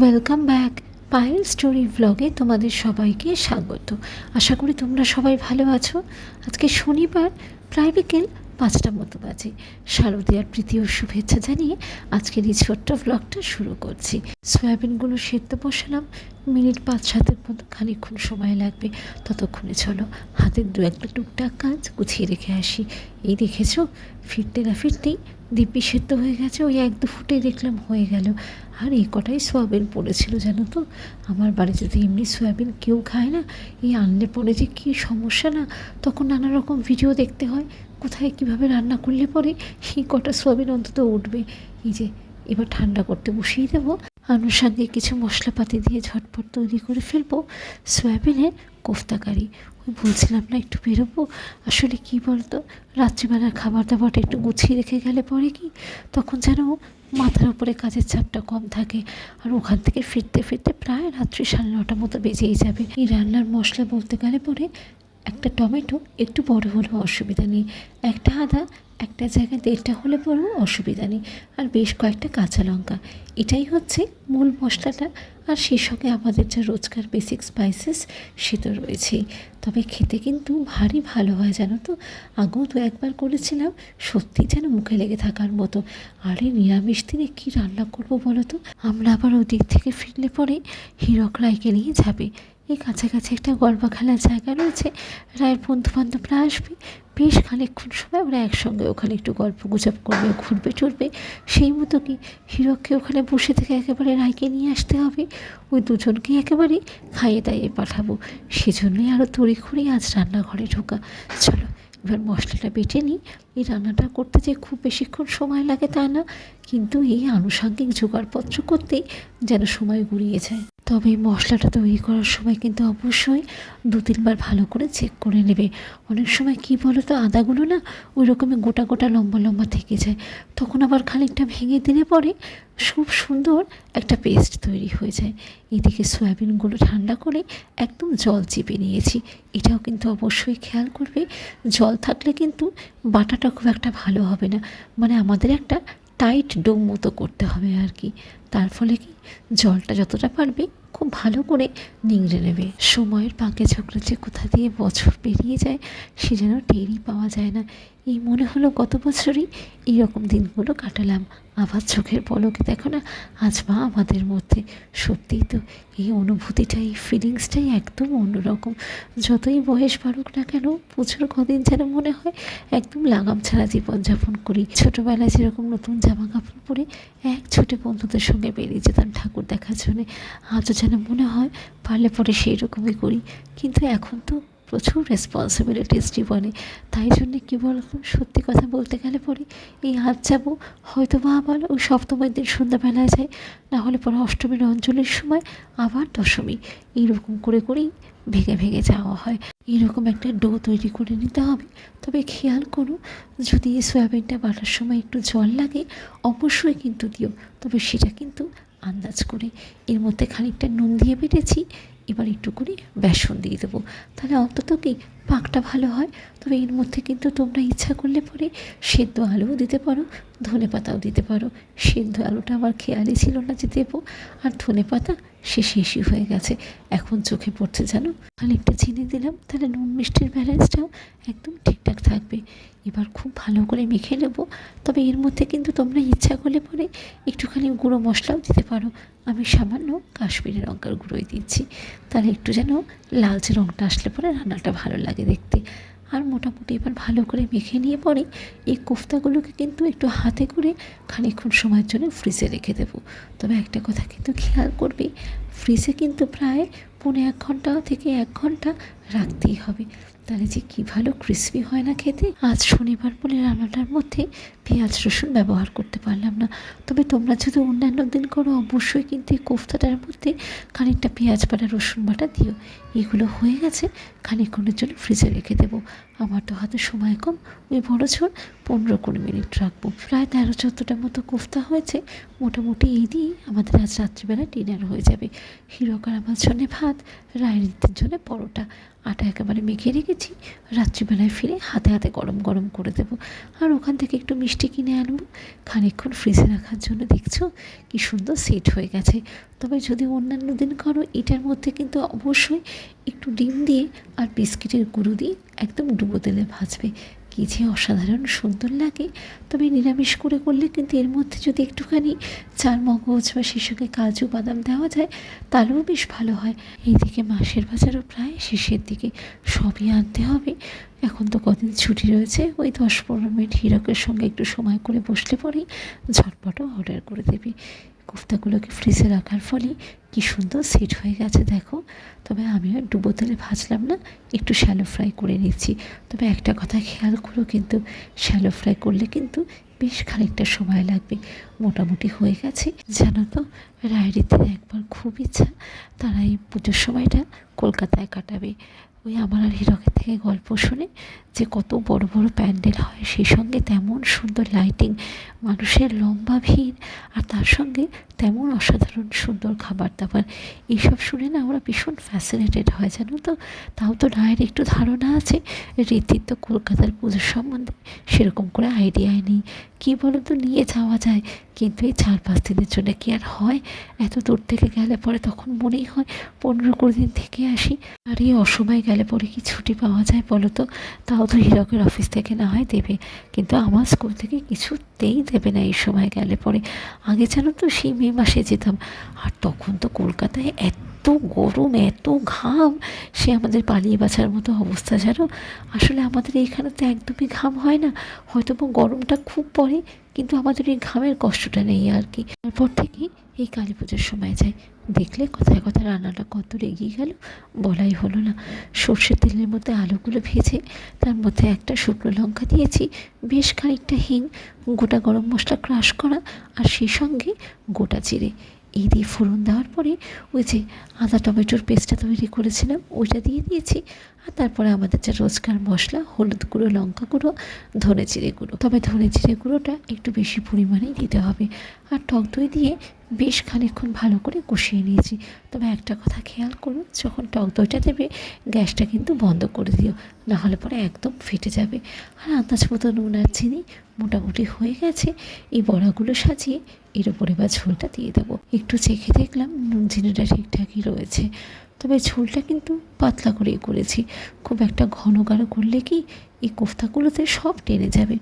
Welcome back Payel story ব্লগে তোমাদের সবাইকে স্বাগত। আশা করি তোমরা সবাই ভালো আছো। আজকে শনিবার প্রায় বিকেল 5টা মতো বাজে। শারদীয়ার প্রীতি ও শুভেচ্ছা জানিয়ে আজকের এই ছোট্ট ব্লগটা শুরু করছি। সয়াবিনগুলো সেদ্ধ বসালাম, মিনিট 5-7 মতো, খানিকক্ষণ সময় লাগবে। ততক্ষণে চলো হাতের দু একটা টুকটাক কাজ গুছিয়ে রেখে আসি। এই দেখেছো, ফিরতে না ফিরতেই দিব্যি সেদ্ধ হয়ে গেছে। ওই 1-2 ফুটেই দেখলাম হয়ে গেল। আর এই কটাই সয়াবিন পড়েছিল জানো তো। আমার বাড়িতে তো এমনি সয়াবিন কেউ খায় না, এই আনলে পরে যে কী সমস্যা না, তখন নানা রকম ভিডিও দেখতে হয় কোথায় কীভাবে রান্না করলে পরে এই কটা সয়াবিন অন্তত উঠবে। এই যে এবার ঠান্ডা করতে বসিয়ে দেবো, আনুষঙ্গিক কিছু মশলাপাতি দিয়ে ঝটপট তৈরি করে ফেলবো সয়াবিনের কোফতা কারি। ওই বলছিলাম না একটু বেরোবো, আসলে কী বলতো, রাত্রিবেলার খাবার দাবারটা একটু গুছিয়ে রেখে গেলে পরে কি তখন যেন মাথার উপরে কাজের চাপটা কম থাকে। আর ওখান থেকে ফিরতে ফিরতে প্রায় রাত্রি 9:30 মতো বেজেই যাবে। এই রান্নার মশলা বলতে গেলে পরে একটা টমেটো একটু বড় হলেও অসুবিধা নেই, একটা আদা একটা জায়গায় 1.5টা হলে পরেও অসুবিধা নেই, আর বেশ কয়েকটা কাঁচা লঙ্কা, এটাই হচ্ছে মূল মশলাটা। আর সেই সঙ্গে আমাদের যা রোজকার বেসিক স্পাইসেস সে তো রয়েছেই। তবে খেতে কিন্তু ভারী ভালো হয় জানো তো। আগেও তো একবার করেছিলাম, সত্যি যেন মুখে লেগে থাকার মতো। আর এই নিরামিষ দিনে কী রান্না করবো বলো তো। আমরা আবার ওদিক থেকে ফিরলে পরে হীরক রায়কে নিয়ে যাবে। এই কাছাকাছি একটা গল্প খেলার জায়গা রয়েছে, রায়ের বন্ধুবান্ধবরা আসবে। বেশ খানিকক্ষণ সময় ওরা একসঙ্গে ওখানে একটু গল্প গুজব করবে, ঘুরবে টুরবে। সেই মতো কি হীরককে ওখানে বসে থেকে একেবারে রায়কে নিয়ে আসতে হবে। ওই দুজনকে একেবারে খাইয়ে দাইয়ে পাঠাবো। সেজন্যই আরও তড়িঘড়ি আজ রান্নাঘরে ঢোকা। চলো এবার মশলাটা বেটে নিই। এই রান্নাটা করতে যে খুব বেশিক্ষণ সময় লাগে তা না, কিন্তু এই আনুষঙ্গিক জোগাড়পত্র করতেই যেন সময় গড়িয়ে যায়। তবে এই মশলাটা তৈরি করার সময় কিন্তু অবশ্যই 2-3 বার ভালো করে চেক করে নেবে। অনেক সময় কী বলো তো, আদাগুলো না ওই রকমই গোটা গোটা লম্বা লম্বা থেকে যায়, তখন আবার খানিকটা ভেঙে দিলে পরে খুব সুন্দর একটা পেস্ট তৈরি হয়ে যায়। এদিকে সয়াবিনগুলো ঠান্ডা করে একদম জল চিপে নিয়েছি। এটাও কিন্তু অবশ্যই খেয়াল করবে, জল থাকলে কিন্তু বাটাটা খুব একটা ভালো হবে না, মানে আমাদের একটা টাইট ডো মতো করতে হবে আর কি। তার ফলে কি জলটা যতটা পারবে খুব ভালো করে নিংড়ে নেবে। সময়ের পাকে ঝোঁকড়ে যে কোথা দিয়ে বছর পেরিয়ে যায় সে যেন টেরই পাওয়া যায় না। এই মনে হলো গত বছরই এইরকম দিনগুলো কাটালাম। আবার চোখের পলকে দেখো না আজ মা আমাদের মধ্যে। সত্যিই তো এই অনুভূতিটা, এই ফিলিংসটাই একদম অন্যরকম। যতই বয়স বাড়ুক না কেন, পুজোর কদিন যেন মনে হয় একদম লাগাম ছাড়া জীবনযাপন করি। ছোটোবেলায় যেরকম নতুন জামা কাপড় পরে এক ছুটে বন্ধুদের সঙ্গে বেরিয়ে যেতাম ঠাকুর দেখার জন্যে, আজও যেন মনে হয় পারলে পরে সেই রকমই করি। কিন্তু এখন তো প্রচুর রেসপন্সিবিলিটিস জীবনে, তাই জন্যে কী বলতো, সত্যি কথা বলতে গেলে পরে এই আজ যাবো, হয়তো বা আবার ওই সপ্তমীর দিন সন্ধ্যাবেলায় যাই, না হলে পরে অষ্টমীর অঞ্জলির সময় আবার দশমী, এইরকম করে করেই ভেঙে ভেঙে যাওয়া হয়। এরকম একটা ডো তৈরি করে নিতে হবে। তবে খেয়াল করো, যদি এই সয়াবিনটা বাটার সময় একটু জল লাগে অবশ্যই কিন্তু দিও, তবে সেটা কিন্তু আন্দাজ করে। এর মধ্যে খানিকটা নুন দিয়ে বেটেছি, এবার একটু করে বেসন দিয়ে দেবো, তাহলে অন্তত কি পাকটা ভালো হয়। তবে এর মধ্যে কিন্তু তোমরা ইচ্ছা করলে পরে সেদ্ধ আলুও দিতে পারো, ধনেপাতাও দিতে পারো। সেদ্ধ আলুটা আমার খেয়ালই ছিল না যে দেবো, আর ধনেপাতা সে শেষই হয়ে গেছে, এখন চোখে পড়ছে জানো। খানিকটা চিনি দিলাম, তাহলে নুন মিষ্টির ব্যালেন্সটাও একদম ঠিকঠাক থাকবে। এবার খুব ভালো করে মেখে নেবো। তবে এর মধ্যে কিন্তু তোমরা ইচ্ছা করলে পরে একটুখানি গুঁড়ো মশলাও দিতে পারো। আমি সামান্য কাশ্মীরি লঙ্কার গুঁড়োই দিচ্ছি, তাহলে একটু যেন লালচে রঙটা আসলে পরে রান্নাটা ভালো লাগে দেখতে। আর মোটামুটি এবার ভালো করে মেখে নিয়ে পরে এই কোফতাগুলোকে কিন্তু একটু হাতে করে খানিকক্ষণ সময়ের জন্য ফ্রিজে রেখে দেবো। তবে একটা কথা কিন্তু খেয়াল করবে, ফ্রিজে কিন্তু প্রায় 1.5 ঘন্টা থেকে 1 ঘন্টা রাখতেই হবে, তাহলে যে কী ভালো ক্রিসপি হয় না খেতে। আজ শনিবার বলে রান্নাটার মধ্যে পেঁয়াজ রসুন ব্যবহার করতে পারলাম না। তবে তোমরা যদি অন্যান্য দিন করো অবশ্যই কিন্তু এই কোফতাটার মধ্যে খানিকটা পেঁয়াজ বাটা রসুন বাটা দিও। এগুলো হয়ে গেছে, খানিকক্ষণের জন্য ফ্রিজে রেখে দেবো। আমার তো হাতে সময় কম, ওই বড় ঝোল 15-20 মিনিট রাখবো। প্রায় 13-14টা মতো কোফতা হয়েছে। মোটামুটি এই দিয়েই আমাদের আজ রাত্রিবেলা ডিনার হয়ে যাবে। হীরক আর আমার জন্যে ভাত, ভাত, রায়রিতের জন্য পরোটা। আটা একেবারে মেখে রেখেছি, রাত্রিবেলায় ফিরে হাতে হাতে গরম গরম করে দেবো। আর ওখান থেকে একটু মিষ্টি কিনে আনবো, খানিকক্ষণ ফ্রিজে রাখার জন্য। দেখছো কি সুন্দর সেট হয়ে গেছে। তবে যদি অন্যান্য দিন করো, এটার মধ্যে কিন্তু অবশ্যই একটু ডিম দিয়ে আর বিস্কিটের গুঁড়ো দিয়ে একদম ডুবো তেলে ভাজবে, কী যে অসাধারণ সুন্দর লাগে। তবে নিরামিষ করে করলে কিন্তু এর মধ্যে যদি একটুখানি চারমগজ বা সেই সঙ্গে কাজু বাদাম দেওয়া যায়, তাহলেও বেশ ভালো হয়। এইদিকে মাসের বাজারও প্রায় শেষের দিকে, সবই আনতে হবে। এখন তো কদিন ছুটি রয়েছে, ওই 10-15 মিনিট হীরকের সঙ্গে একটু সময় করে বসলে পরেই ঝটপটও অর্ডার করে দেবে। কোফতাগুলোকে ফ্রিজে রাখার ফলে কি সুন্দর সেট হয়ে গেছে দেখো। তবে আমি আর ডুবো তেলে ভাজলাম না, একটু শ্যালো ফ্রাই করে নিচ্ছি। তবে একটা কথা খেয়াল করো, কিন্তু শ্যালো ফ্রাই করলে কিন্তু বেশ খানিকটা সময় লাগবে। মোটামুটি হয়ে গেছে। জানো তো, রায়রিতে একবার খুব ইচ্ছা তারা এই পুজোর সময়টা কলকাতায় কাটাবে। ওই আমার আর হীরকের থেকে গল্প শুনে যে কত বড় বড় প্যান্ডেল হয়, সেই সঙ্গে তেমন সুন্দর লাইটিং, মানুষের লম্বা ভিড়, আর তার সঙ্গে তেমন অসাধারণ সুন্দর খাবার দাবার। এইসব শুনে না আমরা ভীষণ ফ্যাসিনেটেড হয়, জানো তো। তাও তো রায়ের একটু ধারণা আছে, রীতির তো কলকাতার পুজোর সম্বন্ধে সেরকম করে আইডিয়াই নেই। কী বলো তো, নিয়ে যাওয়া যায়, কিন্তু এই 4-5 দিনের জন্য কি আর হয়? এত দূর থেকে গেলে পরে তখন মনেই হয় 15-20 দিন থেকে আসি। আর এই অসময়ে গেলে পরে কি ছুটি পাওয়া যায় বলো তো? তাও তো হীরকের অফিস থেকে না হয় দেবে, কিন্তু আমার স্কুল থেকে কিছুতেই দেবে না এই সময় গেলে পরে। আগে জানো তো সেই মে মাসে যেতাম, আর তখন তো কলকাতায় এত গরম, এত ঘাম, সে আমাদের পালিয়ে বাঁচার মতো অবস্থা জানো। আসলে আমাদের এইখানে তো একদমই ঘাম হয় না, হয়তো বা গরমটা খুব পড়ে, কিন্তু আমাদের এই ঘামের কষ্টটা নেই আর কি। তারপর থেকে এই কালী পুজোর সময় যাই, দেখলে কথায় কথায় রান্নাটা কত এগিয়ে গেল বলাই হলো না। সর্ষের তেলের মধ্যে আলুগুলো ভেজে তার মধ্যে একটা শুকনো লঙ্কা দিয়েছি, বেশ খানিকটা হিং, গোটা গরম মশলা ক্রাশ করা, আর সেই সঙ্গে গোটা জিরে, এই দিয়ে ফোড়ন দেওয়ার পরে ওই যে আদা টমেটোর পেস্টটা তৈরি করেছিলাম ওইটা দিয়ে দিয়েছি। আর তারপরে আমাদের যা রোজকার মশলা, হলুদ গুঁড়ো, লঙ্কা গুঁড়ো, ধনে জিরে গুঁড়ো। তবে ধনে জিরে গুঁড়োটা একটু বেশি পরিমাণেই দিতে হবে। আর টক দই দিয়ে বেশ খানিকক্ষণ ভালো করে কষিয়ে নিয়েছি। তবে একটা কথা খেয়াল করো, যখন টক দইটা দেবে গ্যাসটা কিন্তু বন্ধ করে দিও, না হলে পরে একদম ফেটে যাবে। আর আন্দাজ মতো নুন আর চিনি মোটামুটি হয়ে গেছে। এই বড়াগুলো সাজিয়ে এর উপরে বা ঝোলটা দিয়ে দেবো। একটু চেখে দেখলাম নুন চিনিটা ঠিকঠাকই রয়েছে। তবে ঝোলটা কিন্তু পাতলা করেই করেছি, খুব একটা ঘন গাঢ় করলে কি এই কোফতাগুলোতে সব টেনে যাবে।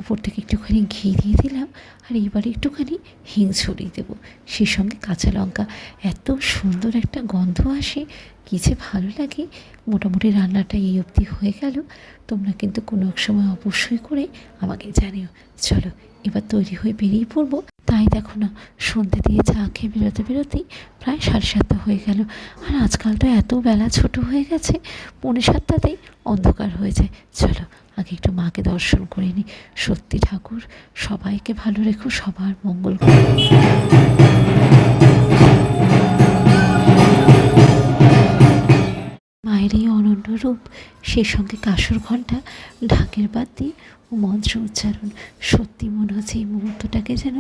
উপর থেকে একটুখানি ঘি দিয়ে দিলাম, আর এইবারে একটুখানি হিং ছড়িয়ে দেবো, সেই সঙ্গে কাঁচা লঙ্কা। এত সুন্দর একটা গন্ধ আসে, কী যে ভালো লাগে। মোটামুটি রান্নাটা এই অবধি হয়ে গেল। তোমরা কিন্তু কোনো এক সময় অবশ্যই করে আমাকে জানিও। চলো এবার তৈরি হয়ে বেরিয়ে পড়বো। তাই দেখো না, সন্ধ্যে দিয়ে চা খেয়ে বেরোতে বেরোতেই প্রায় 7:30 হয়ে গেল। আর আজকাল তো এত বেলা ছোট হয়ে গেছে, 6:45তেই অন্ধকার হয়ে যায়। চলো আগে একটু মাকে দর্শন করে নিই। সত্যি ঠাকুর সবাইকে ভালো রেখো, সবার মঙ্গল করো। মায়ের এই অনন্য রূপ, সেই সঙ্গে কাঁসর ঘণ্টা, ঢাকের বাতি ও মন্ত্র উচ্চারণ, সত্যি মনে হচ্ছে এই মুহূর্তটাকে যেন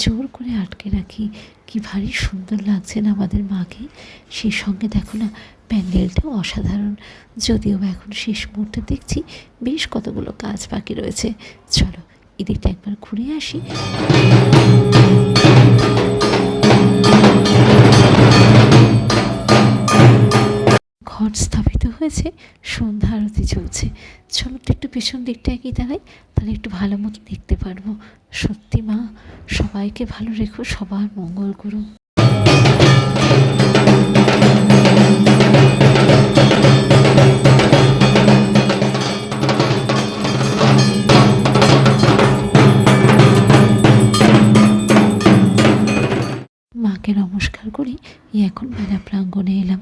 জোর করে আটকে রাখি। কি ভারী সুন্দর লাগছে না আমাদের মাকে। সেই সঙ্গে দেখো না, প্যান্ডেলটাও অসাধারণ। যদিও এখন শেষ মুহূর্তে দেখছি বেশ কতগুলো কাজ বাকি রয়েছে। চলো এদিকটা একবার ঘুরে আসি। ঘট স্থাপিত হয়েছে, সন্ধ্যা আরতি চলছে। চলো তো একটু পেছন দিকটা এগিয়ে দাঁড়াই, তাহলে একটু ভালো মতো দেখতে পারবো। সত্যি মা সবাইকে ভালো রেখো, সবার মঙ্গল করো। মাকে নমস্কার করে এখন মেলা প্রাঙ্গণে এলাম।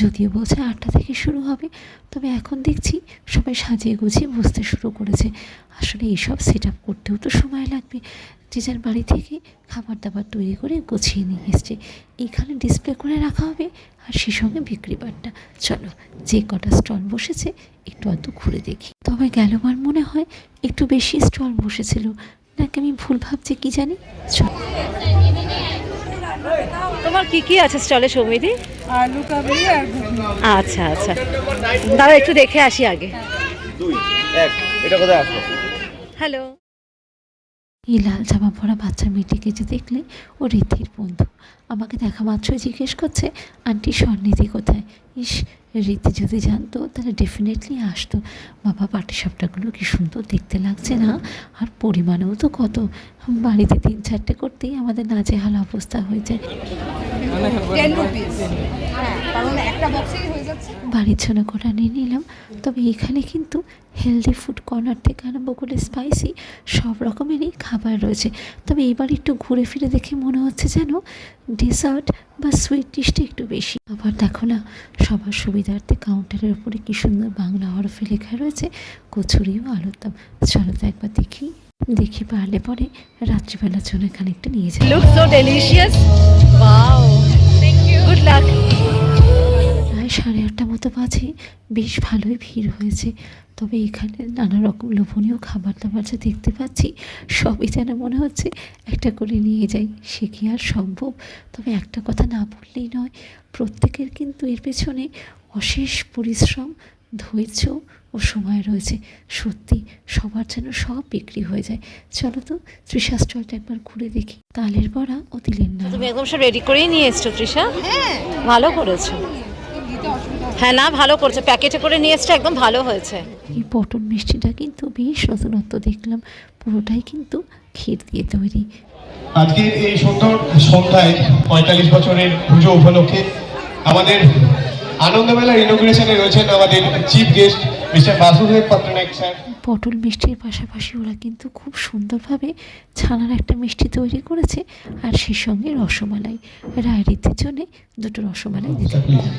যদিও বলছে 8টা থেকে শুরু হবে, তবে এখন দেখছি সবাই সাজিয়ে গুছিয়ে বসতে শুরু করেছে। আসলে এইসব সেট আপ করতেও তো সময় লাগবে। যে যার বাড়ি থেকে খাবার দাবার তৈরি করে গুছিয়ে নিয়ে এসছে, এইখানে ডিসপ্লে করে রাখা হবে, আর সেই সঙ্গে বিক্রি বাট্টা। চলো যে কটা স্টল বসেছে একটু আধটু ঘুরে দেখি। তবে গেলবার মনে হয় একটু বেশি স্টল বসেছিল, নাকি আমি ভুল ভাবছি কি জানি। চলো তোমার কি কি আছে স্টলে সৌমিদি? আলু কাবলি আর ঘুগনি। আচ্ছা আচ্ছা, দাঁড়া একটু দেখে আসি আগে। 2 1 এটা কোথায় আসলো? হ্যালো। এই লাল জামা পরা বাচ্চা মেয়েটিকে যে দেখলে ও রীতির বন্ধু। আমাকে দেখা মাত্রই জিজ্ঞেস করছে আন্টি স্বর্ণিধি কোথায়। ইস, রীতি যদি জানতো তাহলে ডেফিনেটলি আসতো। বাবা পাটিসাপটাগুলো কি সুন্দর দেখতে লাগছে না? আর পরিমাণেও তো কত, বাড়িতে 3-4টে করতেই আমাদের নাজেহাল অবস্থা হয়ে যায়। 10 রুপিস। হ্যাঁ, কারণ একটা বক্সেই হয়ে যাচ্ছে। বাড়ির জন্য কটা নিয়ে নিলাম। তবে এখানে কিন্তু হেলদি ফুড কর্নার থেকে আরম্ভ করে স্পাইসি সব রকমেরই খাবার রয়েছে। তবে এবার একটু ঘুরে ফিরে দেখে মনে হচ্ছে যেন ডেজার্ট বা সুইট ডিশটা একটু বেশি। আবার দেখো না, সবার সুবিধার্থে কাউন্টারের উপরে কি সুন্দর বাংলা হরফে লেখা রয়েছে কচুরি ও আলুর দম। চলো তো একবার দেখি পারলে পরে রাত্রিবেলার জন্য খানিকটা নিয়ে যাই। Look so delicious, wow, thank you, good luck. প্রায় 8:30 মতো বাজে, বেশ ভালোই ভিড় হয়েছে। তবে এখানে নানা রকম লোভনীয় খাবার দাবার যে দেখতে পাচ্ছি, সবই যেন মনে হচ্ছে একটা করে নিয়ে যাই। সে কি আর সম্ভব? তবে একটা কথা না বললেই নয়, প্রত্যেকের কিন্তু এর পেছনে অশেষ পরিশ্রম, ধৈর্য ও সময় রয়েছে। সত্যি সবার যেন সব বিক্রি হয়ে যায়। চলো তো তৃষা স্টলটা একবার ঘুরে দেখি। তালের বড়া ও তিলের নাড়ু। তুমি একদম সব রেডি করেই নিয়ে এসছো তৃষা? হ্যাঁ, ভালো করেছো। দিতে অসুবিধা হবে। হ্যাঁ না, ভালো করছে, প্যাকেটে করে নিয়ে এসছে, একদম ভালো হয়েছে। এই পটল মিষ্টিটা কিন্তু বেশ নতুনত্ব দেখলাম, পুরোটাই কিন্তু ক্ষীর দিয়ে তৈরি। আজকের এই সুন্দর সন্ধ্যায় 45 বছরের পুজো উপলক্ষে আমাদের আনন্দমেলার ইনোগ্রেশনে রয়েছেন আমাদের chief guest mister Basudev Pattanayak sir. পটল মিষ্টির পাশাপাশি ওরা কিন্তু খুব সুন্দরভাবে ছানার একটা মিষ্টি তৈরি করেছে, আর সেই সঙ্গে রসমালাই। রায়রিতির জন্য 2টো রসমালাই দিতে বললাম।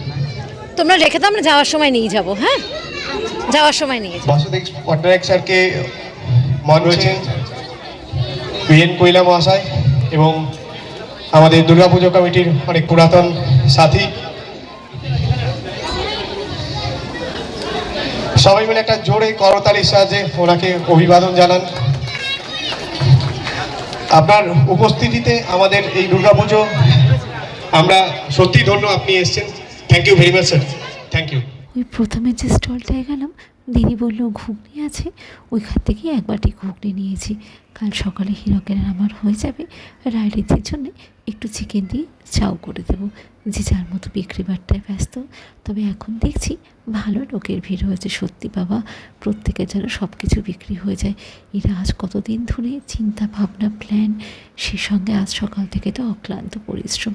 তোমরা রেখে দাও, আমরা যাওয়ার সময় নিয়ে যাবো। হ্যাঁ, যাওয়ার সময় নিয়ে যাবো। বাসুদেব পট্টনায়ক স্যারকে মন রয়েছেন বীরেন কৈলা মহাশয় এবং আমাদের দুর্গাপুজো কমিটির অনেক পুরাতন সাথী। সবাই মিলে একটা জোরে করতালির সাহায্যে ওনাকে অভিবাদন জানান। আপনার উপস্থিতিতে আমাদের এই দুর্গাপুজো আমরা সত্যি ধন্য, আপনি এসেছেন। Thank you very much sir, thank you. ওই প্রথমে যে স্টলটায় গেলাম, দিদি বললো ঘুগনি আছে, ওইখান থেকে 1 বাটি ঘুগনি নিয়েছি। কাল সকালে হীরকের আমার হয়ে যাবে। রায়রিতির জন্য একটু চিকেন দিয়ে চাও করে দেবো। যে যার মতো বিক্রি বাট্টায় ব্যস্ত। তবে এখন দেখছি ভালো লোকের ভিড় হয়েছে। সত্যি বাবা, প্রত্যেকের যেন সব কিছু বিক্রি হয়ে যায়। এরা আজ কতদিন ধরে চিন্তা ভাবনা প্ল্যান, সে সঙ্গে আজ সকাল থেকে তো অক্লান্ত পরিশ্রম।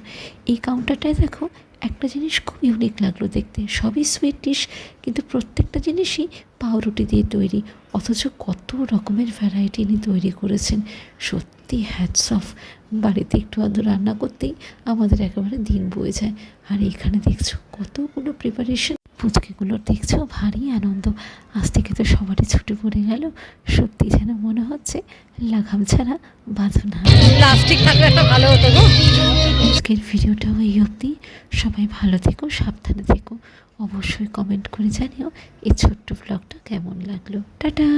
এই কাউন্টারটায় দেখো, একটা জিনিস খুব ইউনিক লাগলো দেখতে। সবই সুইট ডিশ, কিন্তু প্রত্যেকটা জিনিসই পাউরুটি দিয়ে তৈরি, অথচ কত রকমের ভ্যারাইটি নিয়ে তৈরি করেছেন। সত্যি হ্যাটস অফ। বাড়িতে একটু আধটু রান্না করতেই আমাদের একেবারে দিন বয়ে যায়। আর এখানে দেখছো কতগুলো প্রিপারেশন, ফুচকেগুলো দেখছো, ভারী আনন্দ। আজ থেকে তো সবারই ছুটি পড়ে গেল। সত্যি যেন মনে হচ্ছে লাগাম ছাড়া বাঁধন। প্লাস্টিক থাকলে একটা ভালো হতো গো। আজকের ভিডিওটাও এই অবধি। সবাই ভালো থেকো, সাবধানে থেকো। অবশ্যই কমেন্ট করে জানিও এই ছোট্ট ব্লগটা কেমন লাগলো। টাটা।